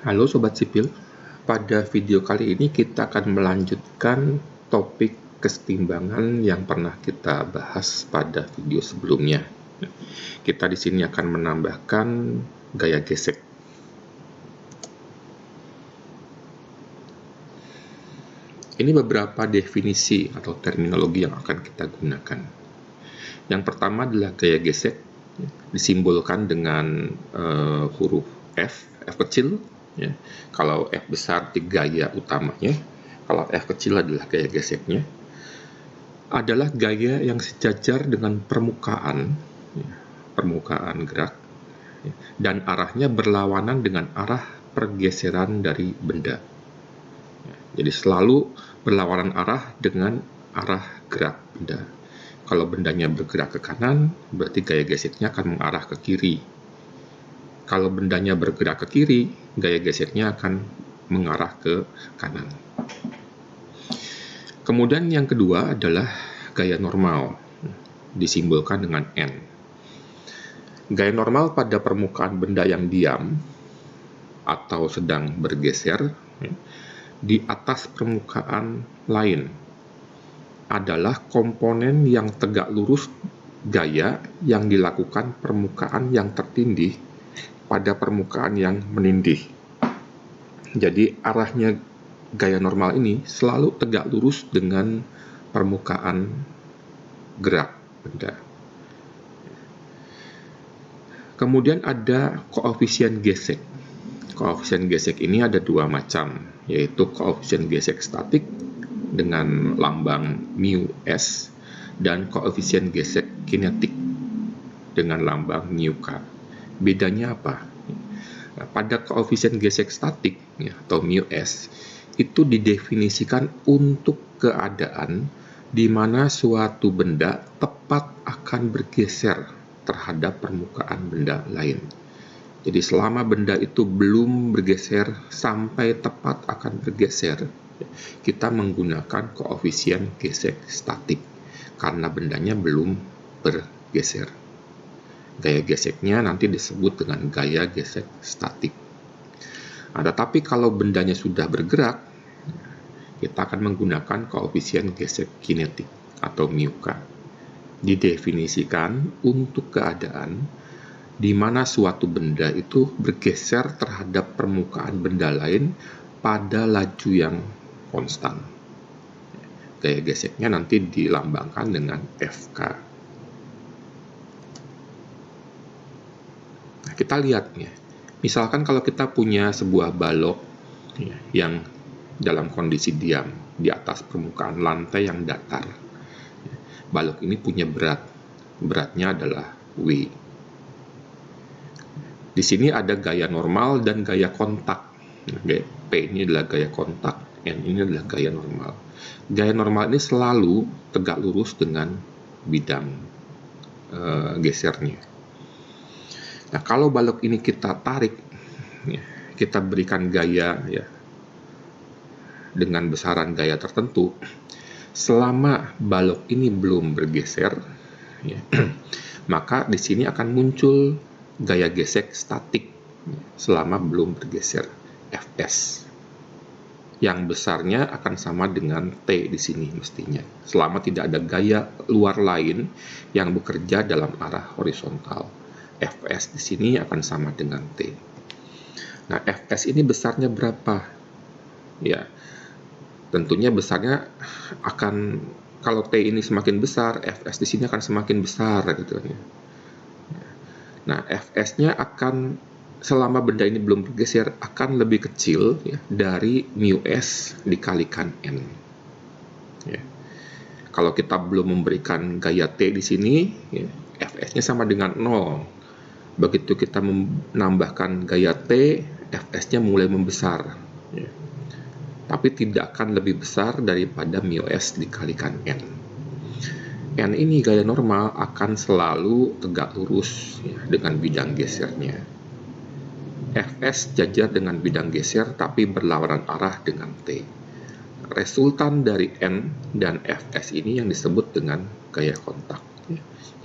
Halo Sobat Sipil, pada video kali ini kita akan melanjutkan topik kesetimbangan yang pernah kita bahas pada video sebelumnya. Kita di sini akan menambahkan gaya gesek. Ini beberapa definisi atau terminologi yang akan kita gunakan. Yang pertama adalah gaya gesek, disimbolkan dengan huruf F kecil. Ya. Kalau F besar di gaya utamanya, kalau F kecil adalah gaya geseknya, adalah gaya yang sejajar dengan permukaan, ya, permukaan gerak, ya, dan arahnya berlawanan dengan arah pergeseran dari benda. Ya, jadi selalu berlawanan arah dengan arah gerak benda. Kalau bendanya bergerak ke kanan, berarti gaya geseknya akan mengarah ke kiri. Kalau bendanya bergerak ke kiri, gaya geseknya akan mengarah ke kanan. Kemudian yang kedua adalah gaya normal, disimbolkan dengan N. Gaya normal pada permukaan benda yang diam atau sedang bergeser di atas permukaan lain adalah komponen yang tegak lurus gaya yang dilakukan permukaan yang tertindih pada permukaan yang menindih. Jadi arahnya gaya normal ini selalu tegak lurus dengan permukaan gerak benda. Kemudian ada koefisien gesek. Koefisien gesek ini ada dua macam, yaitu koefisien gesek statik dengan lambang mu s dan koefisien gesek kinetik dengan lambang mu k. Bedanya apa? Nah, pada koefisien gesek statik atau mu s itu didefinisikan untuk keadaan di mana suatu benda tepat akan bergeser terhadap permukaan benda lain. Jadi selama benda itu belum bergeser sampai tepat akan bergeser, kita menggunakan koefisien gesek statik karena bendanya belum bergeser. Gaya geseknya nanti disebut dengan gaya gesek statik. Nah, tetapi kalau bendanya sudah bergerak, kita akan menggunakan koefisien gesek kinetik atau mu k. Didefinisikan untuk keadaan di mana suatu benda itu bergeser terhadap permukaan benda lain pada laju yang konstan. Gaya geseknya nanti dilambangkan dengan Fk. Nah, kita lihat ya. Misalkan kalau kita punya sebuah balok yang dalam kondisi diam di atas permukaan lantai yang datar. Balok ini punya beratnya adalah W. Di sini ada gaya normal dan gaya kontak. P ini adalah gaya kontak, N ini adalah gaya normal. Gaya normal ini selalu tegak lurus dengan bidang gesernya. Nah, kalau balok ini kita tarik, kita berikan gaya dengan besaran gaya tertentu, selama balok ini belum bergeser, maka di sini akan muncul gaya gesek statik selama belum bergeser, Fs. Yang besarnya akan sama dengan T di sini mestinya, selama tidak ada gaya luar lain yang bekerja dalam arah horizontal. Fs di sini akan sama dengan T. Nah, Fs ini besarnya berapa? Ya, tentunya besarnya akan, kalau T ini semakin besar, Fs di sini akan semakin besar gitu ya. Nah, Fs-nya akan selama benda ini belum bergeser akan lebih kecil dari mu s dikalikan n. Ya. Kalau kita belum memberikan gaya T di sini, Fs-nya sama dengan 0. Begitu kita menambahkan gaya T, Fs-nya mulai membesar. Ya. Tapi tidak akan lebih besar daripada mu s dikalikan n. N ini gaya normal akan selalu tegak lurus dengan bidang gesernya. Fs jajar dengan bidang geser tapi berlawanan arah dengan T. Resultan dari N dan Fs ini yang disebut dengan gaya kontak.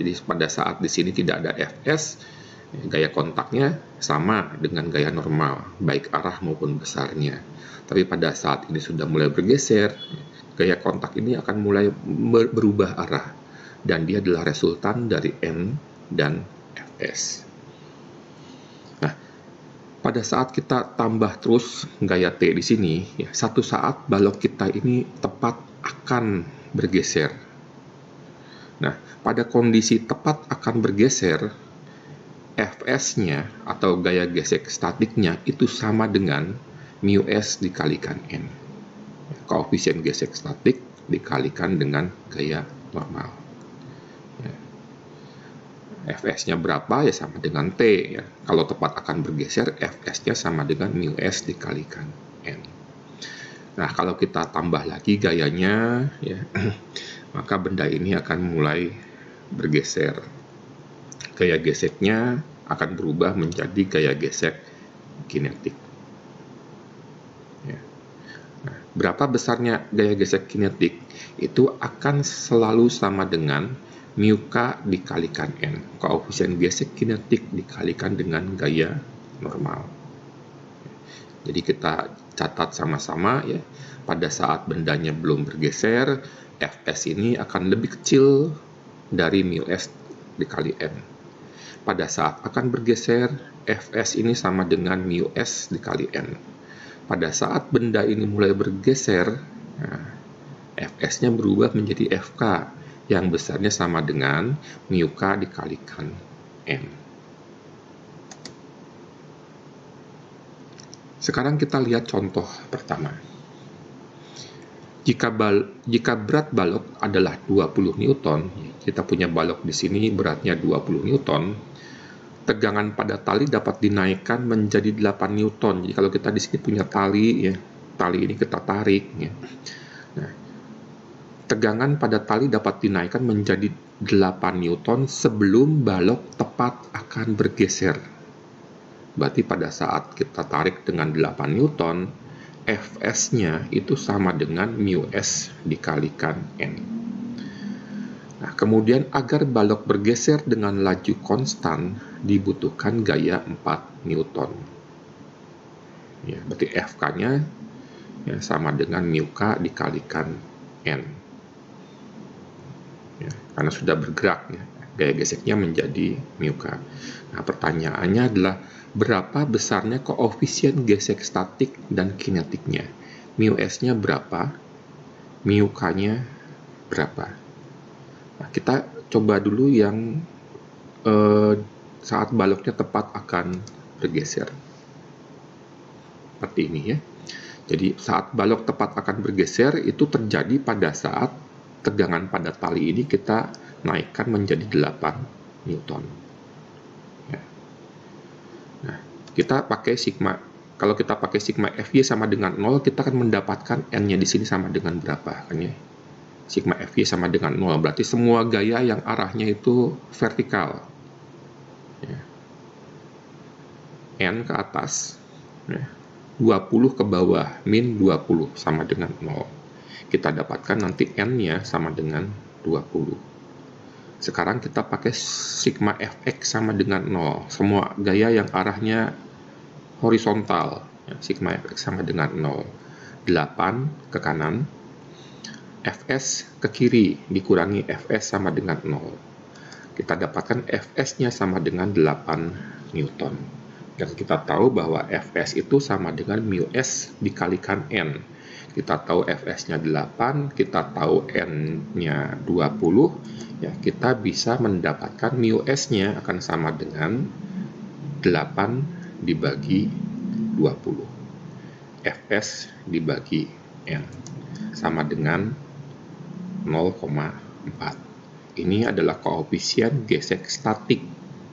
Jadi pada saat di sini tidak ada Fs, Gaya kontaknya sama dengan gaya normal, baik arah maupun besarnya. Tapi pada saat ini sudah mulai bergeser, gaya kontak ini akan mulai berubah arah, dan dia adalah resultan dari N dan Fs. Nah, pada saat kita tambah terus gaya T di sini, ya, satu saat balok kita ini tepat akan bergeser. Nah, pada kondisi tepat akan bergeser, Fs-nya atau gaya gesek statiknya itu sama dengan mu S dikalikan N. Koefisien gesek statik dikalikan dengan gaya normal. Fs-nya berapa? Ya sama dengan T. Ya. Kalau tepat akan bergeser, Fs-nya sama dengan mu S dikalikan N. Nah, kalau kita tambah lagi gayanya, ya, maka benda ini akan mulai bergeser. Gaya geseknya akan berubah menjadi gaya gesek kinetik. Ya. Nah, berapa besarnya gaya gesek kinetik? Itu akan selalu sama dengan mu K dikalikan N. Koefisien gesek kinetik dikalikan dengan gaya normal. Jadi kita catat sama-sama ya. Pada saat bendanya belum bergeser, Fs ini akan lebih kecil dari mu S dikali N. Pada saat akan bergeser, Fs ini sama dengan mu S dikali N. Pada saat benda ini mulai bergeser, nah, Fs-nya berubah menjadi Fk, yang besarnya sama dengan mu K dikalikan N. Sekarang kita lihat contoh pertama. Jika berat balok adalah 20 Newton, kita punya balok di sini beratnya 20 Newton, tegangan pada tali dapat dinaikkan menjadi 8 Newton. Jadi kalau kita di sini punya tali, ya, tali ini kita tarik, ya. Nah, tegangan pada tali dapat dinaikkan menjadi 8 Newton sebelum balok tepat akan bergeser. Berarti pada saat kita tarik dengan 8 Newton, Fs-nya itu sama dengan mu S dikalikan N. Nah, kemudian agar balok bergeser dengan laju konstan dibutuhkan gaya 4 Newton. Ya, berarti Fk-nya ya, sama dengan mu K dikalikan N. Ya, karena sudah bergerak, ya, gaya geseknya menjadi mu K. Nah, pertanyaannya adalah berapa besarnya koefisien gesek statik dan kinetiknya? Mu S-nya berapa? Mu K-nya berapa? Nah, kita coba dulu yang saat baloknya tepat akan bergeser. Seperti ini ya. Jadi saat balok tepat akan bergeser itu terjadi pada saat tegangan pada tali ini kita naikkan menjadi 8 Newton. Ya. Nah, kita pakai sigma. Kalau kita pakai sigma Fy sama dengan 0, kita akan mendapatkan N-nya di sini sama dengan berapa? Kan ya? Sigma Fy sama dengan 0. Berarti semua gaya yang arahnya itu vertikal. Ya. N ke atas. Ya. 20 ke bawah, min 20 sama dengan 0. Kita dapatkan nanti N-nya sama dengan 20. Sekarang kita pakai sigma Fx sama dengan 0. Semua gaya yang arahnya horizontal, ya, sigma Fx sama dengan 0. 8 ke kanan, Fs ke kiri, dikurangi Fs sama dengan 0. Kita dapatkan Fs-nya sama dengan 8 Newton. Dan kita tahu bahwa Fs itu sama dengan mu S dikalikan N. Kita tahu Fs-nya 8, kita tahu N-nya 20, ya, kita bisa mendapatkan mu S-nya akan sama dengan 8 dibagi 20. Fs dibagi N sama dengan 0,4. Ini adalah koefisien gesek statik,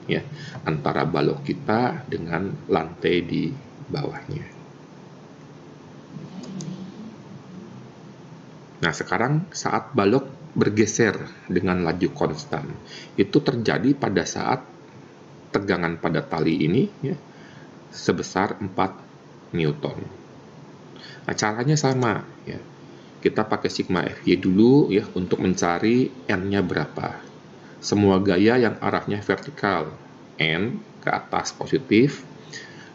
ya, antara balok kita dengan lantai di bawahnya. Nah, sekarang saat balok bergeser dengan laju konstan, itu terjadi pada saat tegangan pada tali ini, ya, sebesar 4 Newton. Nah, caranya sama, ya. Kita pakai sigma Fy dulu ya untuk mencari N-nya berapa. Semua gaya yang arahnya vertikal, N ke atas positif,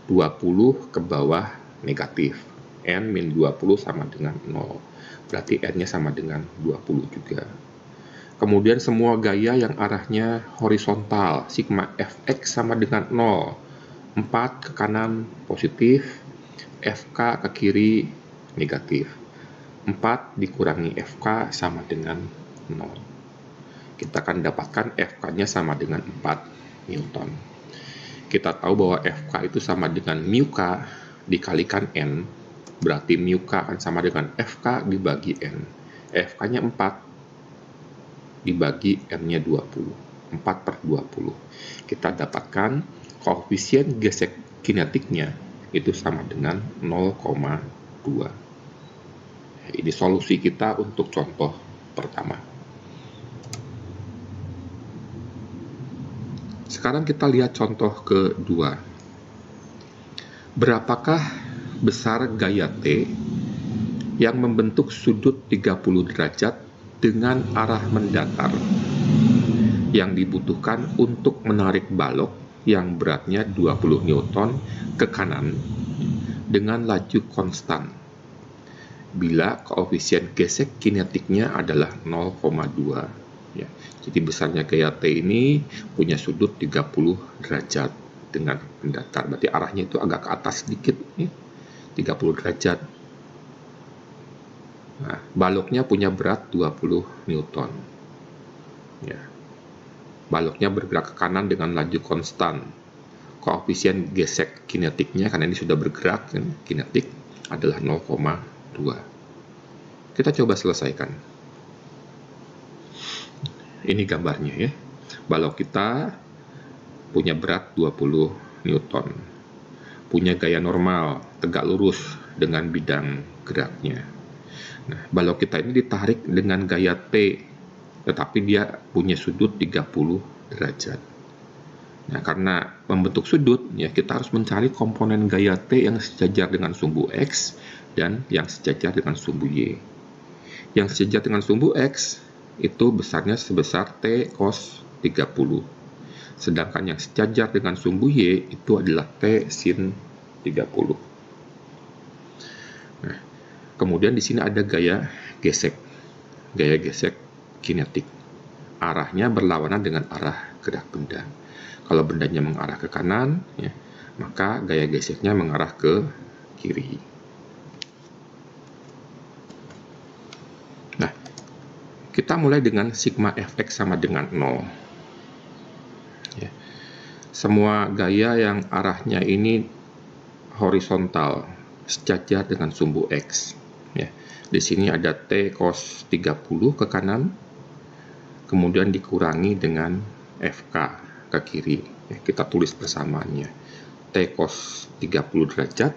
20 ke bawah negatif. N min 20 sama dengan 0. Berarti N-nya sama dengan 20 juga. Kemudian semua gaya yang arahnya horizontal, sigma Fx sama dengan 0. 4 ke kanan positif, Fk ke kiri negatif. 4 dikurangi Fk sama dengan 0. Kita akan dapatkan Fk-nya sama dengan 4 Newton. Kita tahu bahwa Fk itu sama dengan mu K dikalikan N, berarti mu K akan sama dengan Fk dibagi N. Fk-nya 4 dibagi N-nya 20. 4 per 20. Kita dapatkan koefisien gesek kinetiknya itu sama dengan 0,2. Ini solusi kita untuk contoh pertama. Sekarang kita lihat contoh kedua. Berapakah besar gaya T yang membentuk sudut 30 derajat dengan arah mendatar yang dibutuhkan untuk menarik balok yang beratnya 20 Newton ke kanan dengan laju konstan bila koefisien gesek kinetiknya adalah 0,2. Ya, jadi besarnya gaya T ini punya sudut 30 derajat dengan mendatar. Berarti arahnya itu agak ke atas sedikit, ya, 30 derajat. Nah, baloknya punya berat 20 Newton. Ya. Baloknya bergerak ke kanan dengan laju konstan. Koefisien gesek kinetiknya, karena ini sudah bergerak, kinetik, adalah 0,2. Kita coba selesaikan. Ini gambarnya ya. Balok kita punya berat 20 Newton. Punya gaya normal, tegak lurus dengan bidang geraknya. Nah, balok kita ini ditarik dengan gaya T, tetapi dia punya sudut 30 derajat. Nah, karena membentuk sudut, ya kita harus mencari komponen gaya T yang sejajar dengan sumbu X dan yang sejajar dengan sumbu Y. Yang sejajar dengan sumbu X itu besarnya sebesar T cos 30. Sedangkan yang sejajar dengan sumbu Y itu adalah T sin 30. Nah, kemudian di sini ada gaya gesek kinetik. Arahnya berlawanan dengan arah gerak benda. Kalau bendanya mengarah ke kanan, ya, maka gaya geseknya mengarah ke kiri. Nah, kita mulai dengan sigma Fx sama dengan 0. Ya. Semua gaya yang arahnya ini horizontal, sejajar dengan sumbu X. Ya. Di sini ada T cos 30 ke kanan, kemudian dikurangi dengan Fk ke kiri. Ya, kita tulis persamaannya. T cos 30 derajat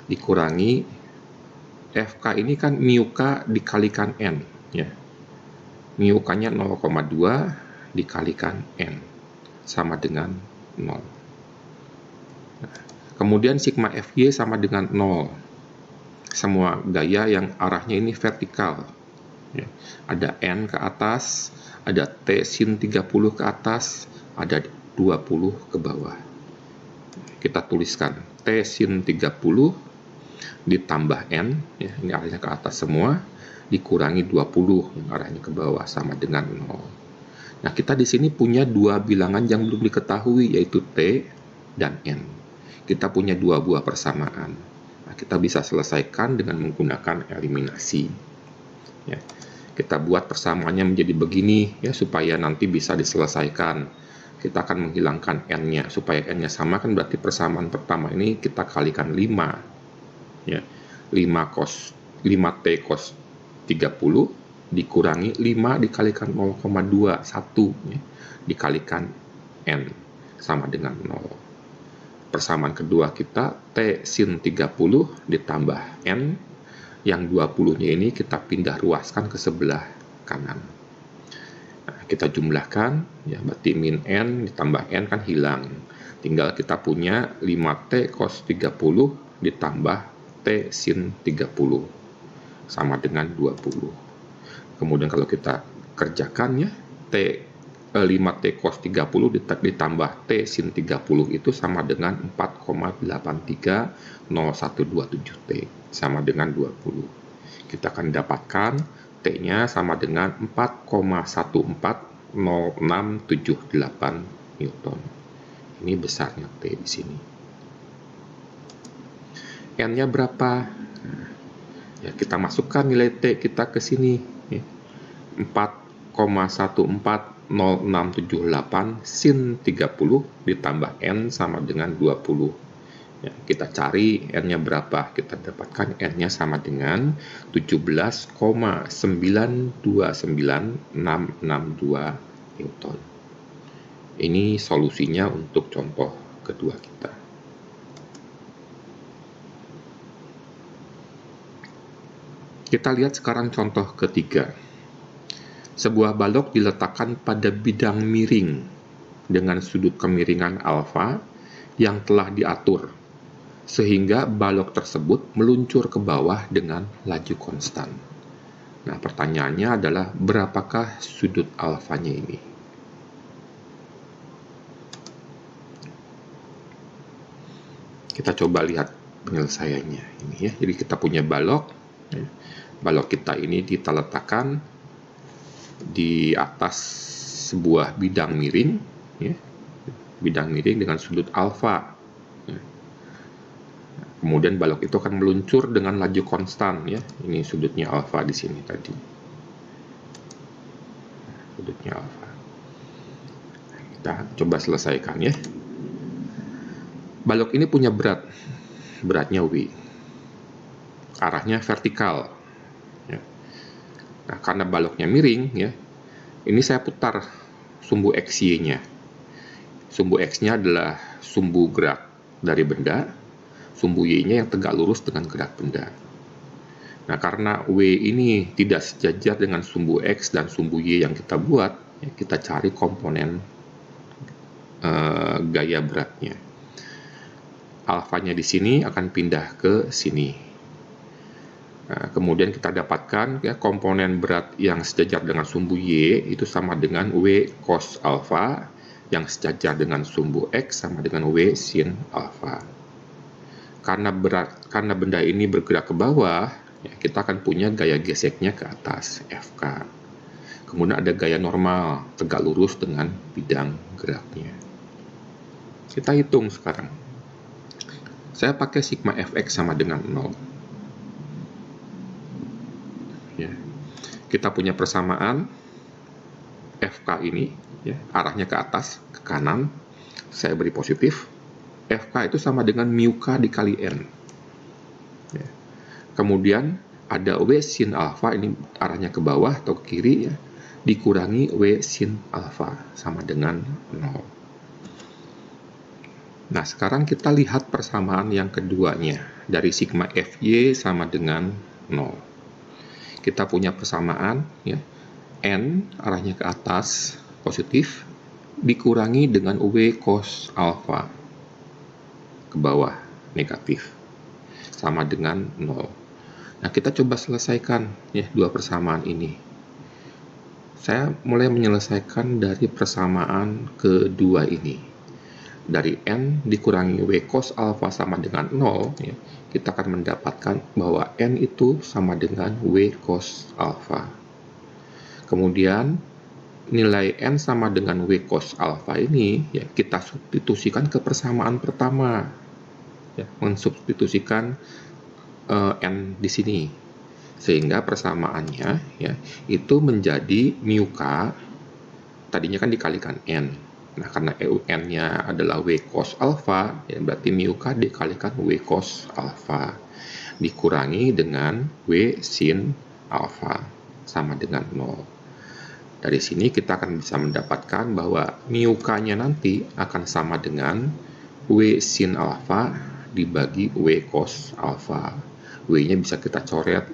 dikurangi Fk ini kan mu K dikalikan N. Ya. Mu K-nya 0,2 dikalikan N sama dengan 0. Nah, kemudian sigma Fy sama dengan 0. Semua gaya yang arahnya ini vertikal. Ya. Ada N ke atas, ada T sin 30 ke atas, ada 20 ke bawah. Kita tuliskan T sin 30 ditambah N, ya, ini arahnya ke atas semua, dikurangi 20 yang arahnya ke bawah sama dengan 0. Nah, kita di sini punya dua bilangan yang belum diketahui, yaitu T dan N. Kita punya dua buah persamaan. Nah, kita bisa selesaikan dengan menggunakan eliminasi. Ya. Kita buat persamaannya menjadi begini, ya, supaya nanti bisa diselesaikan. Kita akan menghilangkan N-nya. Supaya N-nya sama, kan berarti persamaan pertama ini kita kalikan 5. Ya. 5T cos 30 dikurangi 5 dikalikan 0,2, 1, ya, dikalikan N sama dengan 0. Persamaan kedua kita T sin 30 ditambah N, yang 20-nya ini kita pindah ruaskan ke sebelah kanan. Nah, kita jumlahkan, ya, berarti min N ditambah N kan hilang. Tinggal kita punya 5T cos 30 ditambah T sin 30 sama dengan 20. Kemudian kalau kita kerjakan, ya, 5T cos 30 ditambah T sin 30 itu sama dengan 4,830127T, sama dengan 20. Kita akan dapatkan T-nya sama dengan 4,14067 Newton. Ini besarnya T di sini. N-nya berapa? Ya, kita masukkan nilai T kita ke sini. 4,14067 sin 30 ditambah N sama dengan 20. Ya, kita cari N-nya berapa? Kita dapatkan N-nya sama dengan 17,929662 Newton. Ini solusinya untuk contoh kedua kita. Kita lihat sekarang contoh ketiga. Sebuah balok diletakkan pada bidang miring dengan sudut kemiringan alfa yang telah diatur, sehingga balok tersebut meluncur ke bawah dengan laju konstan. Nah, pertanyaannya adalah berapakah sudut alfanya ini? Kita coba lihat penyelesaiannya ini ya. Jadi kita punya balok. Balok kita ini kita letakkan di atas sebuah bidang miring, ya. Bidang miring dengan sudut alfa. Ya. Kemudian balok itu akan meluncur dengan laju konstan, ya. Ini sudutnya alfa di sini tadi. Sudutnya alfa. Kita coba selesaikan ya. Balok ini punya beratnya W. Arahnya vertikal. Ya. Nah, karena baloknya miring, ya, ini saya putar sumbu XY-nya. Sumbu X-nya adalah sumbu gerak dari benda, sumbu Y-nya yang tegak lurus dengan gerak benda. Nah, karena W ini tidak sejajar dengan sumbu X dan sumbu Y yang kita buat, ya, kita cari komponen gaya beratnya. Alfanya di sini akan pindah ke sini. Nah, kemudian kita dapatkan ya, komponen berat yang sejajar dengan sumbu Y itu sama dengan W cos alfa, yang sejajar dengan sumbu X sama dengan W sin alfa. Karena benda ini bergerak ke bawah, ya, kita akan punya gaya geseknya ke atas, Fk. Kemudian ada gaya normal, tegak lurus dengan bidang geraknya. Kita hitung sekarang. Saya pakai sigma Fx sama dengan 0. Ya. Kita punya persamaan Fk ini, ya, arahnya ke atas, ke kanan. Saya beri positif. Fk itu sama dengan mu k dikali N. Ya. Kemudian ada W sin alfa, ini arahnya ke bawah atau ke kiri, ya, dikurangi W sin alfa sama dengan 0. Nah, sekarang kita lihat persamaan yang keduanya. Dari sigma Fy sama dengan 0. Kita punya persamaan, ya, N arahnya ke atas, positif, dikurangi dengan W cos alfa, ke bawah, negatif, sama dengan 0. Nah, kita coba selesaikan ya dua persamaan ini. Saya mulai menyelesaikan dari persamaan kedua ini. Dari N dikurangi W cos alfa sama dengan 0, ya, kita akan mendapatkan bahwa N itu sama dengan W cos alfa. Kemudian nilai N sama dengan W cos alfa ini, ya, kita substitusikan ke persamaan pertama, ya, mensubstitusikan N di sini, sehingga persamaannya, ya, itu menjadi mu k, tadinya kan dikalikan N. Nah, karena N-nya adalah W cos alfa, ya, berarti mu k dikalikan W cos alfa, dikurangi dengan W sin alfa, sama dengan 0. Dari sini kita akan bisa mendapatkan bahwa mu k-nya nanti akan sama dengan W sin alfa dibagi W cos alfa. W-nya bisa kita coret,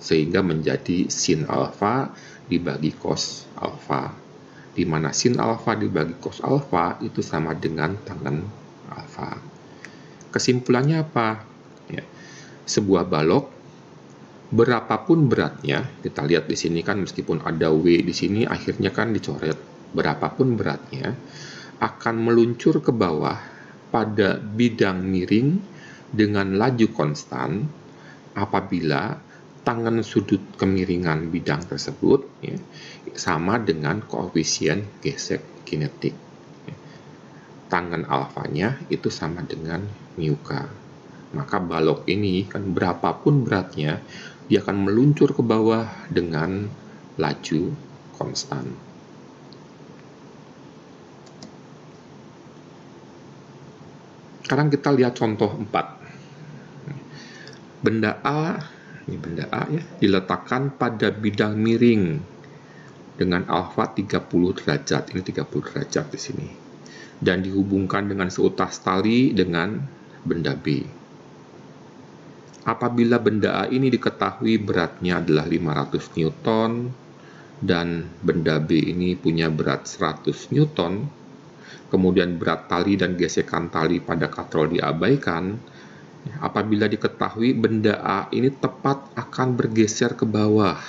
sehingga menjadi sin alfa dibagi cos alfa. Di mana sin alfa dibagi cos alfa itu sama dengan tangen alfa. Kesimpulannya apa? Ya, sebuah balok Berapapun beratnya, kita lihat di sini kan meskipun ada W di sini, akhirnya kan dicoret. Berapapun beratnya, akan meluncur ke bawah pada bidang miring dengan laju konstan apabila tangan sudut kemiringan bidang tersebut ya, sama dengan koefisien gesek kinetik. Tangan alfanya itu sama dengan mu k. Maka balok ini kan berapapun beratnya, dia akan meluncur ke bawah dengan laju konstan. Sekarang kita lihat contoh 4. Benda A, ini benda A ya, diletakkan pada bidang miring dengan alfa 30 derajat. Ini 30 derajat di sini. Dan dihubungkan dengan seutas tali dengan benda B. Apabila benda A ini diketahui beratnya adalah 500 Newton dan benda B ini punya berat 100 Newton, kemudian berat tali dan gesekan tali pada katrol diabaikan, apabila diketahui benda A ini tepat akan bergeser ke bawah,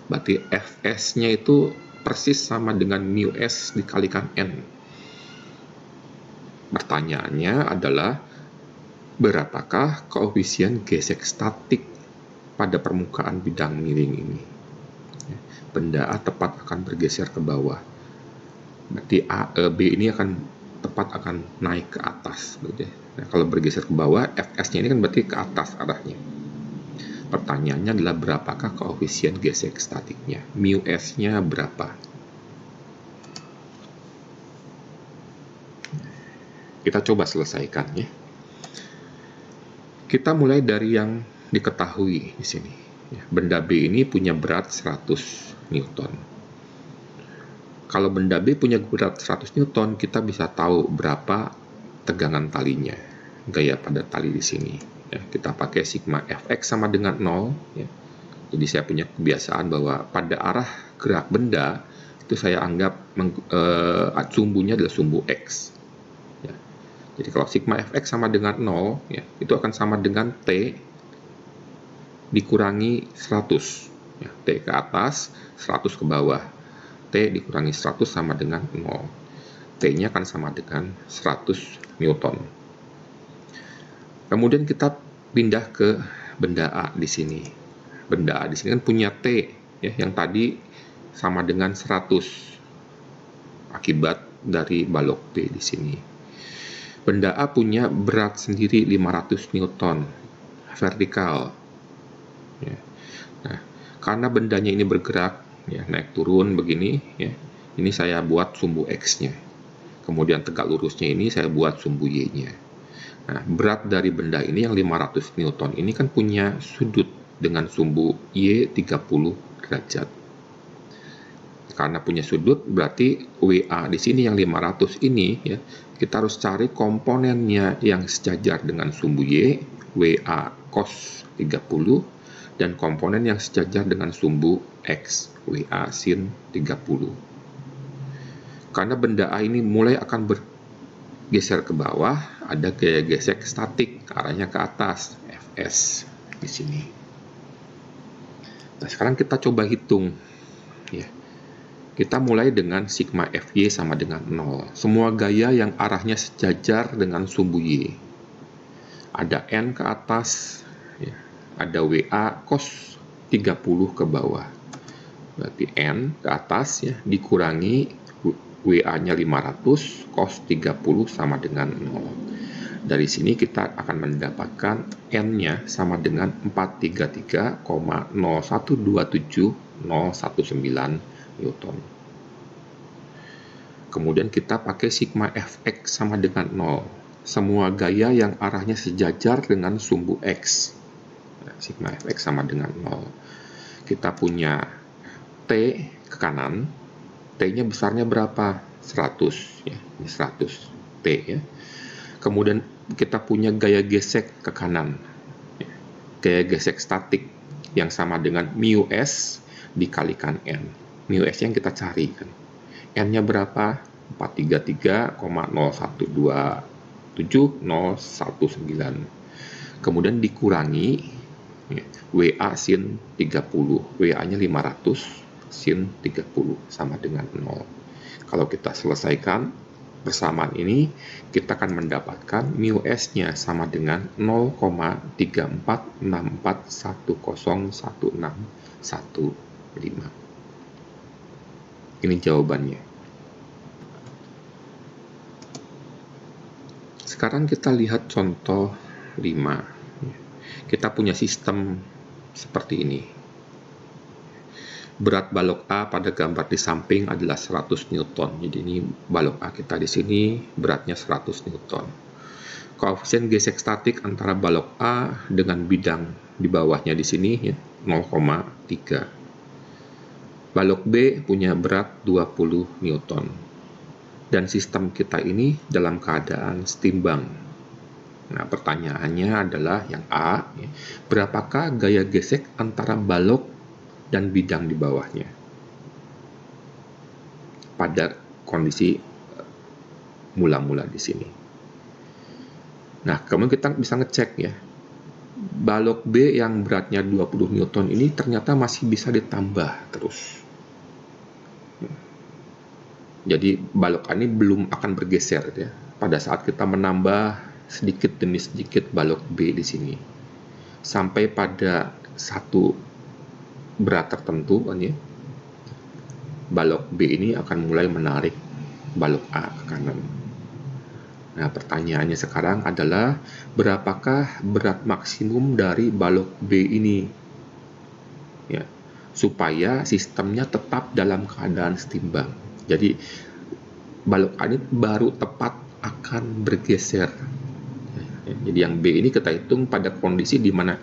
berarti Fs-nya itu persis sama dengan mu S dikalikan N. Pertanyaannya adalah, berapakah koefisien gesek statik pada permukaan bidang miring ini? Benda A tepat akan bergeser ke bawah. Berarti B ini tepat akan naik ke atas. Nah, kalau bergeser ke bawah, Fs-nya ini kan berarti ke atas arahnya. Pertanyaannya adalah berapakah koefisien gesek statiknya? Mu S-nya berapa? Kita coba selesaikan ya. Kita mulai dari yang diketahui di sini. Benda B ini punya berat 100 Newton. Kalau benda B punya berat 100 Newton, kita bisa tahu berapa tegangan talinya, gaya pada tali di sini. Ya, kita pakai sigma Fx sama dengan 0. Ya. Jadi saya punya kebiasaan bahwa pada arah gerak benda, itu saya anggap sumbunya adalah sumbu X. Jadi kalau sigma Fx sama dengan 0, ya, itu akan sama dengan T dikurangi 100. Ya, T ke atas, 100 ke bawah. T dikurangi 100 sama dengan 0. T-nya akan sama dengan 100 Newton. Kemudian kita pindah ke benda A di sini. Benda A di sini kan punya T, ya, yang tadi sama dengan 100 akibat dari balok B di sini. Benda A punya berat sendiri 500 Newton vertikal. Ya. Nah, karena bendanya ini bergerak, ya, naik turun begini, ya, ini saya buat sumbu X-nya. Kemudian tegak lurusnya ini saya buat sumbu Y-nya. Nah, berat dari benda ini yang 500 Newton ini kan punya sudut dengan sumbu Y 30 derajat. Karena punya sudut, berarti WA di sini yang 500 ini, ya, kita harus cari komponennya yang sejajar dengan sumbu Y, WA cos 30, dan komponen yang sejajar dengan sumbu X, WA sin 30. Karena benda A ini mulai akan bergeser ke bawah, ada gaya gesek statik, arahnya ke atas, Fs di sini. Nah, sekarang kita coba hitung, ya. Kita mulai dengan sigma Fy sama dengan 0. Semua gaya yang arahnya sejajar dengan sumbu Y. Ada N ke atas, ya. Ada WA cos 30 ke bawah. Berarti N ke atas, ya, dikurangi WA-nya 500, cos 30 sama dengan 0. Dari sini kita akan mendapatkan N-nya sama dengan 433,0127019 Newton. Kemudian kita pakai sigma Fx sama dengan 0. Semua gaya yang arahnya sejajar dengan sumbu X. Sigma Fx sama dengan 0. Kita punya T ke kanan. T-nya besarnya berapa? 100. Ya, ini 100 T. Ya. Kemudian kita punya gaya gesek ke kanan. Gaya gesek statik yang sama dengan mu S dikalikan N. Mu S yang kita cari kan. N-nya berapa? 433,0127019. kemudian dikurangi ya, WA sin 30. WA-nya 500, sin 30 sama dengan 0. Kalau kita selesaikan persamaan ini, kita akan mendapatkan mu S-nya sama dengan 0,3464101615. Ini jawabannya. Sekarang kita lihat contoh 5. Kita punya sistem seperti ini. Berat balok A pada gambar di samping adalah 100 Newton. Jadi ini balok A kita di sini, beratnya 100 Newton. Koefisien gesek statik antara balok A dengan bidang di bawahnya di sini ya, 0,3. Balok B punya berat 20 Newton. Dan sistem kita ini dalam keadaan setimbang. Nah, pertanyaannya adalah yang A, ya, berapakah gaya gesek antara balok dan bidang di bawahnya pada kondisi mula-mula di sini. Nah, kemudian kita bisa ngecek ya, balok B yang beratnya 20 Newton ini ternyata masih bisa ditambah terus. Jadi balok A ini belum akan bergeser ya pada saat kita menambah sedikit demi sedikit balok B di sini sampai pada satu berat tertentu kan ya, balok B ini akan mulai menarik balok A ke kanan. Nah, pertanyaannya sekarang adalah berapakah berat maksimum dari balok B ini ya, supaya sistemnya tetap dalam keadaan setimbang. Jadi balok A ini baru tepat akan bergeser. Jadi yang B ini kita hitung pada kondisi di mana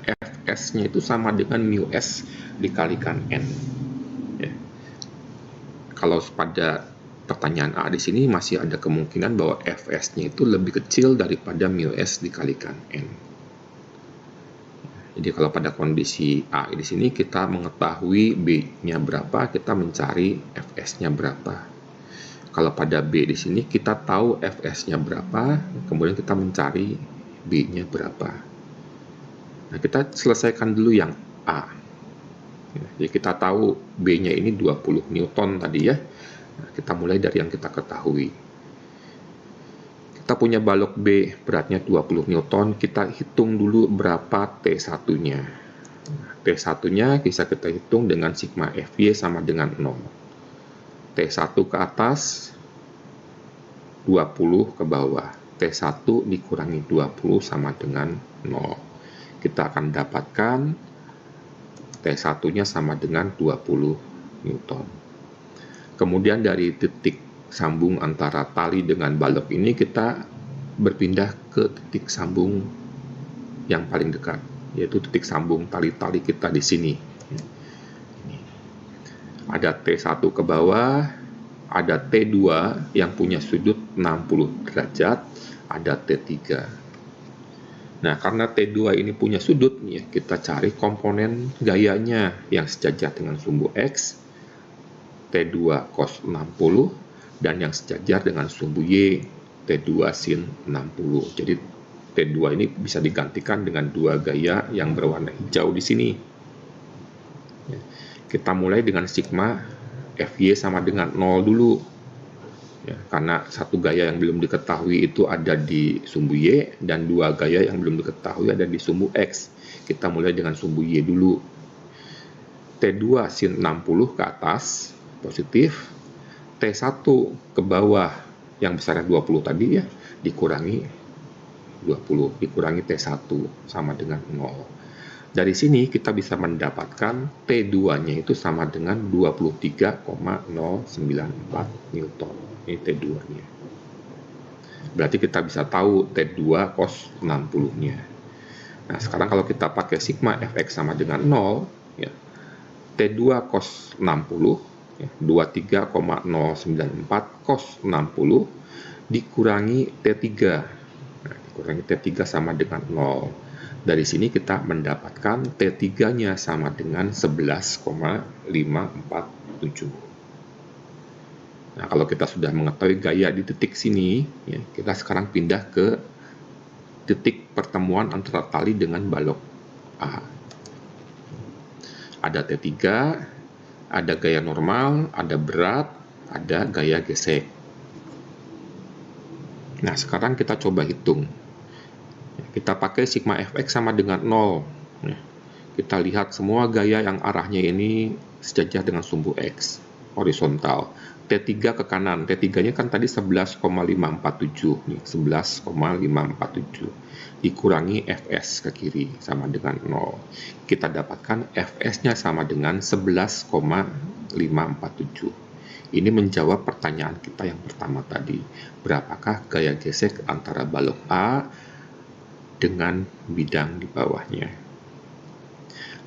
Fs-nya itu sama dengan mu S dikalikan N. Ya. Kalau pada pertanyaan A di sini masih ada kemungkinan bahwa Fs-nya itu lebih kecil daripada mu S dikalikan N. Jadi kalau pada kondisi A di sini kita mengetahui B-nya berapa, kita mencari Fs-nya berapa. Kalau pada B di sini kita tahu Fs-nya berapa, kemudian kita mencari B-nya berapa. Nah, kita selesaikan dulu yang A. Jadi kita tahu B-nya ini 20 Newton tadi ya. Nah, kita mulai dari yang kita ketahui. Kita punya balok B beratnya 20 Newton, kita hitung dulu berapa T1-nya. T1-nya bisa kita hitung dengan sigma Fy sama dengan 0. T1 ke atas, 20 ke bawah. T1 dikurangi 20 sama dengan 0. Kita akan dapatkan T1-nya sama dengan 20 Newton. Kemudian dari titik sambung antara tali dengan balok ini kita berpindah ke titik sambung yang paling dekat, yaitu titik sambung tali-tali kita di sini. Ada T1 ke bawah, ada T2 yang punya sudut 60 derajat, ada T3. Nah, karena T2 ini punya sudut, ya, kita cari komponen gayanya yang sejajar dengan sumbu X, T2 cos 60, dan yang sejajar dengan sumbu Y, T2 sin 60. Jadi, T2 ini bisa digantikan dengan dua gaya yang berwarna hijau di sini. Kita mulai dengan sigma Fy sama dengan 0 dulu. Ya, karena satu gaya yang belum diketahui itu ada di sumbu Y, dan dua gaya yang belum diketahui ada di sumbu X. Kita mulai dengan sumbu Y dulu. T2 sin 60 ke atas, positif. T1 ke bawah, yang besarnya 20 tadi ya, dikurangi 20, dikurangi T1 sama dengan 0. Dari sini kita bisa mendapatkan T2-nya itu sama dengan 23,094 Newton. Ini T2-nya. Berarti kita bisa tahu T2 cos 60-nya. Nah, sekarang kalau kita pakai sigma Fx sama dengan 0, ya, T2 cos 60, ya, 23,094 cos 60 dikurangi T3. Nah, dikurangi T3 sama dengan 0. Dari sini kita mendapatkan T3-nya sama dengan 11,547. Nah, kalau kita sudah mengetahui gaya di titik sini, ya, kita sekarang pindah ke titik pertemuan antara tali dengan balok A. Ada T3, ada gaya normal, ada berat, ada gaya gesek. Nah, sekarang kita coba hitung. Kita pakai sigma fx sama dengan 0. Kita lihat semua gaya yang arahnya ini sejajar dengan sumbu X, horizontal. T3 ke kanan, T3-nya kan tadi 11,547, nih, 11,547. Dikurangi Fs ke kiri, sama dengan 0. Kita dapatkan Fs-nya sama dengan 11,547. Ini menjawab pertanyaan kita yang pertama tadi. Berapakah gaya gesek antara balok A dengan bidang di bawahnya?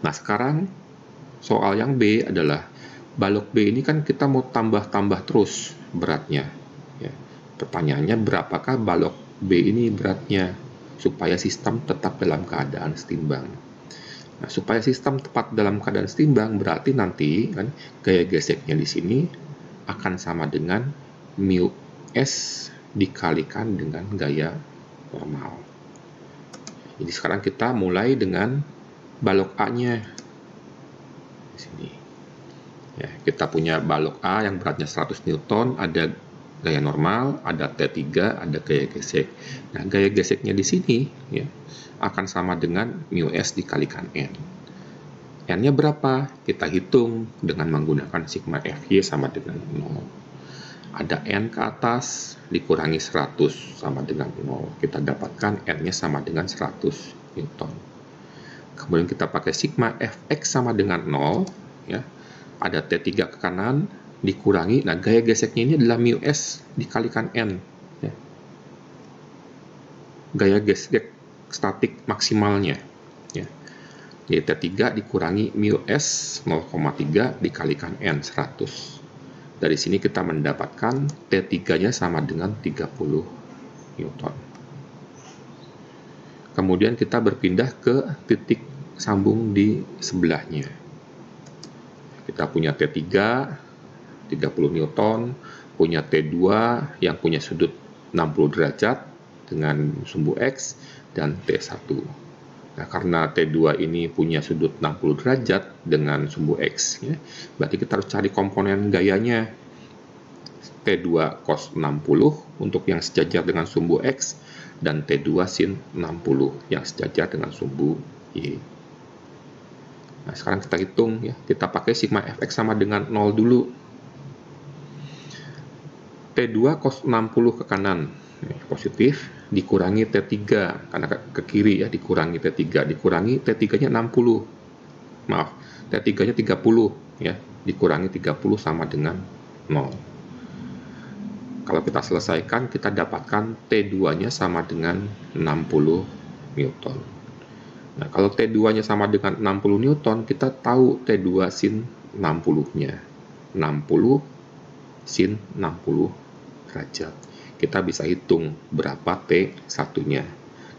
Nah, sekarang soal yang B adalah balok B ini kan kita mau tambah-tambah terus beratnya. Ya. Pertanyaannya, berapakah balok B ini beratnya supaya sistem tetap dalam keadaan setimbang? Nah, supaya sistem tepat dalam keadaan setimbang berarti nanti kan gaya geseknya di sini akan sama dengan mu S dikalikan dengan gaya normal. Jadi sekarang kita mulai dengan balok A-nya. Di sini. Ya, kita punya balok A yang beratnya 100 Newton, ada gaya normal, ada T3, ada gaya gesek. Nah, gaya geseknya di sini ya, akan sama dengan mu S dikalikan N. N-nya berapa? Kita hitung dengan menggunakan sigma Fy sama dengan 0. Ada N ke atas dikurangi 100 sama dengan 0. Kita dapatkan N-nya sama dengan 100 Newton. Kemudian kita pakai sigma Fx sama dengan 0, ya. Ada T3 ke kanan dikurangi, nah gaya geseknya ini adalah mu S dikalikan N, ya. Gaya gesek statik maksimalnya, ya. Jadi T3 dikurangi mu S 0,3 dikalikan N 100. Dari sini kita mendapatkan T3-nya sama dengan 30 Newton. Kemudian kita berpindah ke titik sambung di sebelahnya. Kita punya T3 30 Newton, punya T2 yang punya sudut 60 derajat dengan sumbu X, dan T1. Nah, karena T2 ini punya sudut 60 derajat dengan sumbu X, ya, berarti kita harus cari komponen gayanya. T2 cos 60 untuk yang sejajar dengan sumbu X, dan T2 sin 60 yang sejajar dengan sumbu Y. Nah, sekarang kita hitung, ya. Kita pakai sigma Fx sama dengan 0 dulu. T2 cos 60 ke kanan, positif, dikurangi T3, karena ke kiri, ya, dikurangi T3, dikurangi T3-nya 60. Maaf, T3-nya 30, ya, dikurangi 30 sama dengan 0. Kalau kita selesaikan, kita dapatkan T2-nya sama dengan 60 Newton. Nah, kalau T2-nya sama dengan 60 Newton, kita tahu T2 sin 60-nya. 60 sin 60 derajat. Kita bisa hitung berapa T1-nya.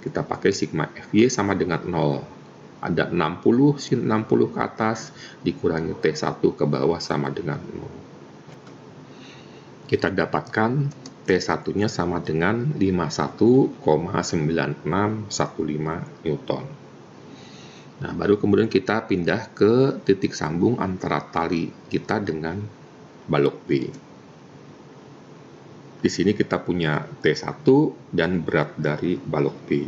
Kita pakai sigma Fy sama dengan 0. Ada 60 sin 60 ke atas, dikurangi T1 ke bawah sama dengan 0. Kita dapatkan T1-nya sama dengan 51,9615 Newton. Nah, baru kemudian kita pindah ke titik sambung antara tali kita dengan balok B. Di sini kita punya T1 dan berat dari balok B.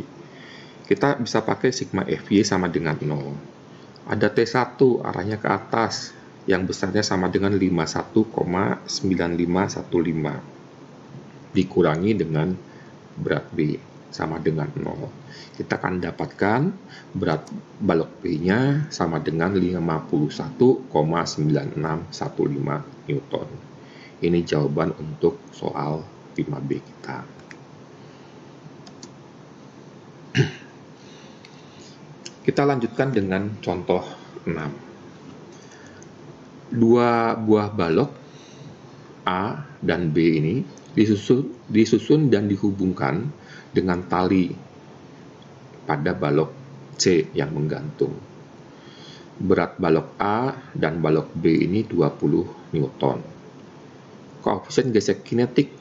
Kita bisa pakai sigma Fy sama dengan 0. Ada T1 arahnya ke atas, yang besarnya sama dengan 51,9515 dikurangi dengan berat B sama dengan 0. Kita akan dapatkan berat balok B-nya sama dengan 51,9615 Newton. Ini jawaban untuk soal 5B kita. Kita lanjutkan dengan contoh 6. Dua buah balok A dan B ini disusun dan dihubungkan dengan tali pada balok C yang menggantung. Berat balok A dan balok B ini 20 Newton. Koefisien gesek kinetik,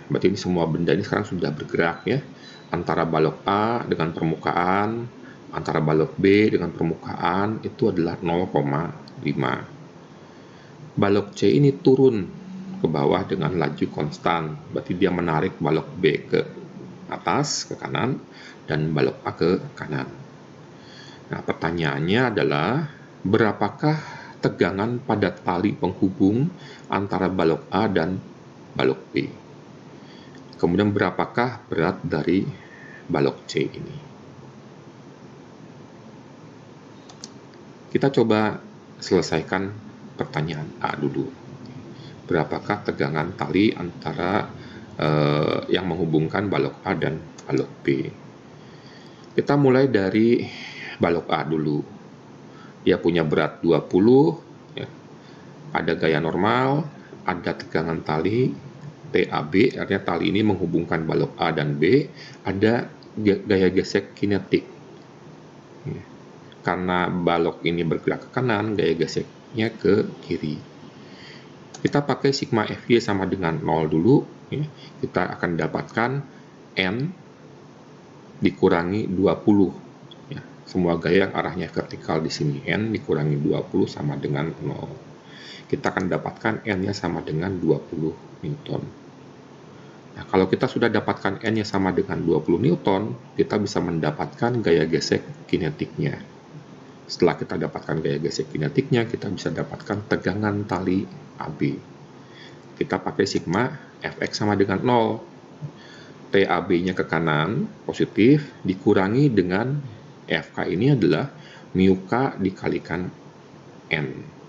berarti ini semua benda ini sekarang sudah bergerak, ya. antara balok A dengan permukaan, antara balok B dengan permukaan itu adalah 0,5. Balok C ini turun ke bawah dengan laju konstan, berarti dia menarik balok B ke atas, ke kanan, dan balok A ke kanan. Nah, pertanyaannya adalah, berapakah tegangan pada tali penghubung antara balok A dan balok B? Kemudian berapakah berat dari balok C ini? Kita coba selesaikan pertanyaan A dulu. Berapakah tegangan tali antara yang menghubungkan balok A dan balok B? Kita mulai dari balok A dulu. Dia punya berat 20, ya. Ada gaya normal, ada tegangan tali TAB, artinya tali ini menghubungkan balok A dan B, ada gaya gesek kinetik. Ya. Karena balok ini bergerak ke kanan, gaya geseknya ke kiri. Kita pakai sigma Fy sama dengan 0 dulu, ya. Kita akan dapatkan N dikurangi 20. Ya. Semua gaya yang arahnya vertikal di sini, N dikurangi 20 sama dengan 0. Kita akan dapatkan N-nya sama dengan 20 Newton. Nah, kalau kita sudah dapatkan N-nya sama dengan 20 Newton, kita bisa mendapatkan gaya gesek kinetiknya. Setelah kita dapatkan gaya gesek kinetiknya, kita bisa dapatkan tegangan tali AB. Kita pakai sigma Fx sama dengan 0. TAB-nya ke kanan, positif, dikurangi dengan FK ini adalah mu K dikalikan N.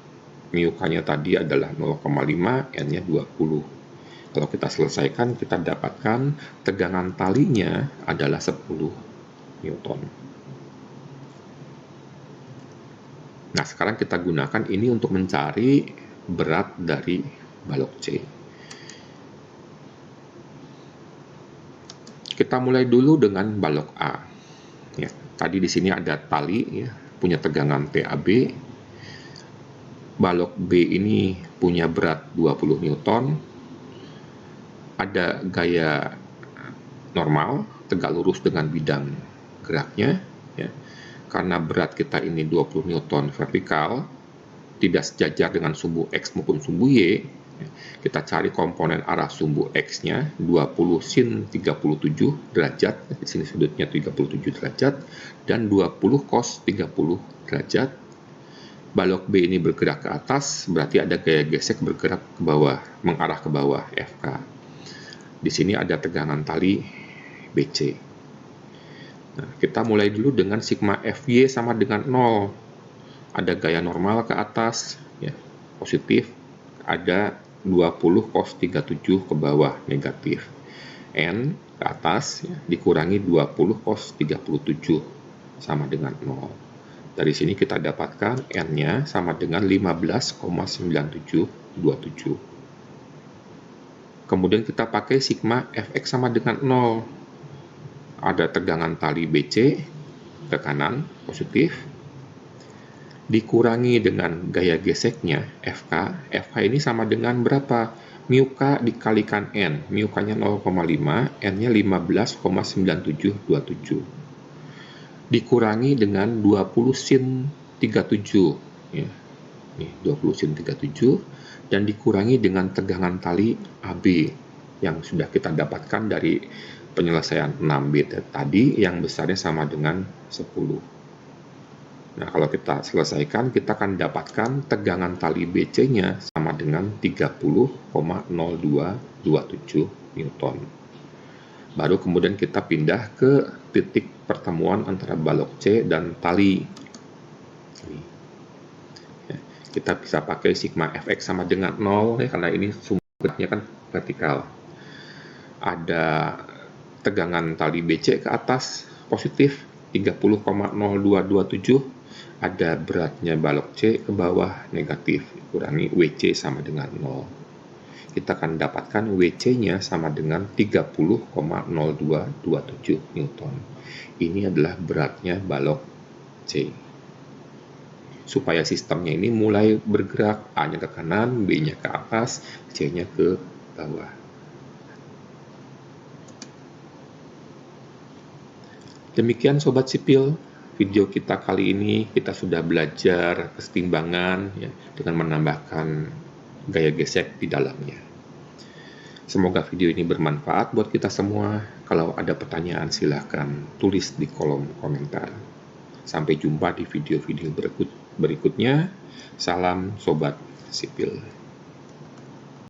Mu K-nya tadi adalah 0,5, N-nya 20. Kalau kita selesaikan, kita dapatkan tegangan talinya adalah 10 Newton. Nah, sekarang kita gunakan ini untuk mencari berat dari balok C. Kita mulai dulu dengan balok A. Ya, tadi di sini ada tali, ya, punya tegangan TAB. Balok B ini punya berat 20 Newton. Ada gaya normal, tegak lurus dengan bidang geraknya. Ya. Karena berat kita ini 20 Newton vertikal, tidak sejajar dengan sumbu X maupun sumbu Y, kita cari komponen arah sumbu X-nya 20 sin 37 derajat, di sini sudutnya 37 derajat, dan 20 cos 30 derajat. Balok B ini bergerak ke atas, berarti ada gaya gesek bergerak ke bawah, mengarah ke bawah, FK. Di sini ada tegangan tali BC. Nah, kita mulai dulu dengan sigma Fy sama dengan 0. Ada gaya normal ke atas, ya, positif, ada 20 cos 37 ke bawah, negatif. N ke atas, ya, dikurangi 20 cos 37 sama dengan 0. Dari sini kita dapatkan N-nya sama dengan 15,9727. Kemudian kita pakai sigma Fx sama dengan 0. Ada tegangan tali BC ke kanan, positif, dikurangi dengan gaya geseknya FK. FK ini sama dengan berapa? Mu K dikalikan N. Mu K-nya 0,5, N-nya 15,9727. Dikurangi dengan 20 sin 37. Ya. Nih, 20 sin 37. Dan dikurangi dengan tegangan tali AB yang sudah kita dapatkan dari penyelesaian 6B tadi, yang besarnya sama dengan 10. Nah, kalau kita selesaikan, kita akan dapatkan tegangan tali BC-nya sama dengan 30,0227 Newton. Baru kemudian kita pindah ke titik pertemuan antara balok C dan tali. Kita bisa pakai sigma Fx sama dengan 0, ya, karena ini sumbernya kan vertikal. Ada tegangan tali BC ke atas, positif, 30,0227. Ada beratnya balok C ke bawah, negatif, kurangi WC sama dengan 0. Kita akan dapatkan WC-nya sama dengan 30,0227 Newton. Ini adalah beratnya balok C. Supaya sistemnya ini mulai bergerak, A-nya ke kanan, B-nya ke atas, C-nya ke bawah. Demikian Sobat Sipil, video kita kali ini kita sudah belajar kesetimbangan ya, dengan menambahkan gaya gesek di dalamnya. Semoga video ini bermanfaat buat kita semua. Kalau ada pertanyaan silahkan tulis di kolom komentar. Sampai jumpa di video-video berikutnya. Salam Sobat Sipil.